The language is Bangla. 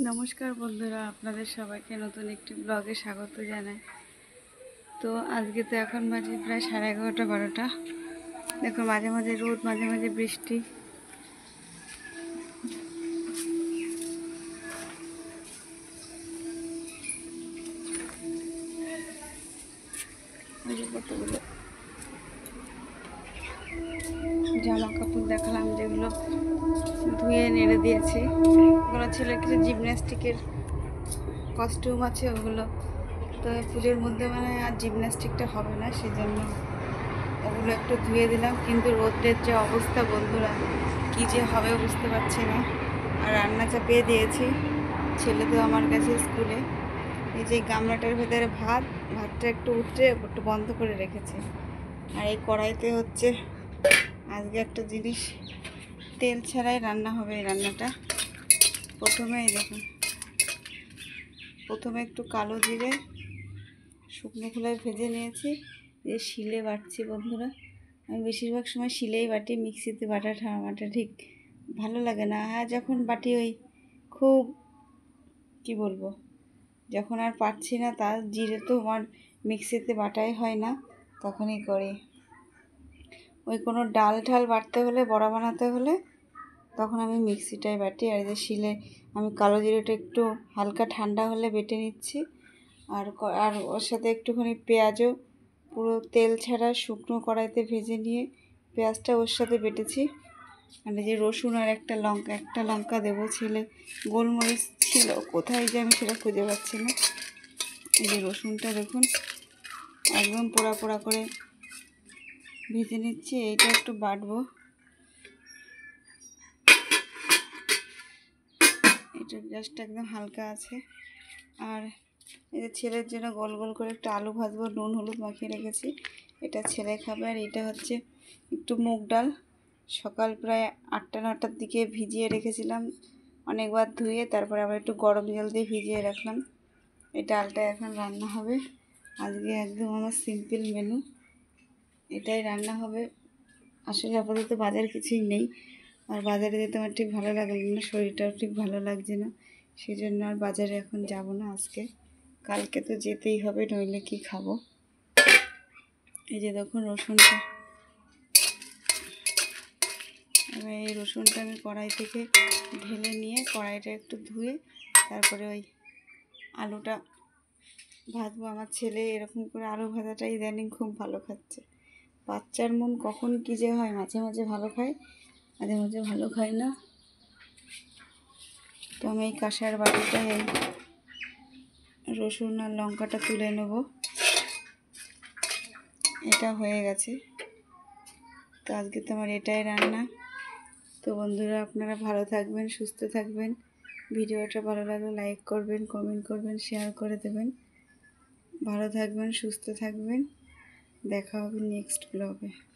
নমস্কার বন্ধুরা, আপনাদের সবাইকে নতুন একটি ব্লগে স্বাগত জানাই। তো আজকে তো এখন বাজে প্রায় 11:30-12টা। দেখো মাঝে মাঝে রোদ, মাঝে মাঝে বৃষ্টি। কতগুলো জামা কাপড় দেখালাম যেগুলো ধুয়ে নেড়ে দিয়েছি। ওগুলো ছেলের কিছু জিমন্যাস্টিকের কস্টিউম আছে, ওগুলো তো পুজোর মধ্যে আর জিমন্যাস্টিকটা হবে না, সেজন্য ওগুলো একটু ধুয়ে দিলাম। কিন্তু রোদের যে অবস্থা বন্ধুরা, কী যে হবে বুঝতে পারছি না। আর রান্না চাপিয়ে দিয়েছি, ছেলে তো আমার কাছে স্কুলে। এই যে গামলাটার ভেতরে ভাতটা একটু একটু বন্ধ করে রেখেছি। আর এই কড়াইতে হচ্ছে আজকে একটা জিনিস, তেল ছাড়াই রান্না হবে। এই রান্নাটা প্রথমে একটু কালো জিরে শুকনো খোলায় ভেজে নিয়েছি, যে শিলে বাটছি বন্ধুরা। আমি বেশিরভাগ সময় শিলেই বাটি, মিক্সিতে বাটা ঠিক ভালো লাগে না। হ্যাঁ, যখন বাটি ওই খুব কি বলবো, যখন আর পারছি না, তার জিরে তো আমার মিক্সিতে বাটাই হয় না, তখনই করি। ওই কোনো ডাল ঠাল বাটতে হলে, বড়া বানাতে হলে তখন আমি মিক্সিটাই বাটি। আর যে শিলে আমি কালো জিরেটা একটু হালকা ঠান্ডা হলে বেটে নিচ্ছি। আর ওর সাথে একটুখানি পেঁয়াজও পুরো তেল ছাড়া শুকনো কড়াইতে ভেজে নিয়ে পেঁয়াজটা ওর সাথে বেটেছি। আর এই যে রসুন আর একটা লঙ্কা দেবো। ছেলে গোলমরিচ ছিল কোথায় যে আমি সেটা খুঁজে পাচ্ছি না। এই যে রসুনটা দেখুন একদম পোড়া পোড়া করে ভেজে নিচ্ছি। এইটা একটু বাটবো, এটা জাস্ট একদম হালকা আছে। আর এই যে ছেলের জন্য গোল গোল করে একটু আলু ভাজবো, নুন হলুদ মাখিয়ে রেখেছি। এটা ছেলে খাবে। আর এটা হচ্ছে একটু মুগ ডাল, সকাল প্রায় 8টা-9টার দিকে ভিজিয়ে রেখেছিলাম, অনেকবার ধুয়ে, তারপরে আবার একটু গরম জল দিয়ে ভিজিয়ে রাখলাম। এই ডালটা এখন রান্না হবে। আজকে একদম আমার সিম্পল মেনু, এটাই রান্না হবে। আসলে আপাতত বাজার কিছুই নেই, আর বাজারে যেতে আমার ঠিক ভালো লাগলো না, শরীরটাও ঠিক ভালো লাগছে না, সেই জন্য আর বাজারে এখন যাব না আজকে। কালকে তো যেতেই হবে, নইলে কি খাবো। এই যে দেখুন রসুনটা, এবার এই রসুনটা আমি কড়াই থেকে ঢেলে নিয়ে কড়াইটা একটু ধুয়ে তারপরে ওই আলুটা ভাজবো। আমার ছেলে এরকম করে আলু ভাজাটা ইদানিং খুব ভালো খাচ্ছে। বাচ্চার মন কখন কী যে হয়, মাঝে মাঝে ভালো খায়, মাঝে মাঝে ভালো খায় না। তো আমি এই কাঁসার বাটিটায় এই রসুন আর লঙ্কাটা তুলে নেব। এটা হয়ে গেছে। তো আজকে তো আমার এটাই রান্না। তো বন্ধুরা, আপনারা ভালো থাকবেন, সুস্থ থাকবেন। ভিডিওটা ভালো লাগলে লাইক করবেন, কমেন্ট করবেন, শেয়ার করে দেবেন। ভালো থাকবেন, সুস্থ থাকবেন। দেখা হবে নেক্সট ব্লগে।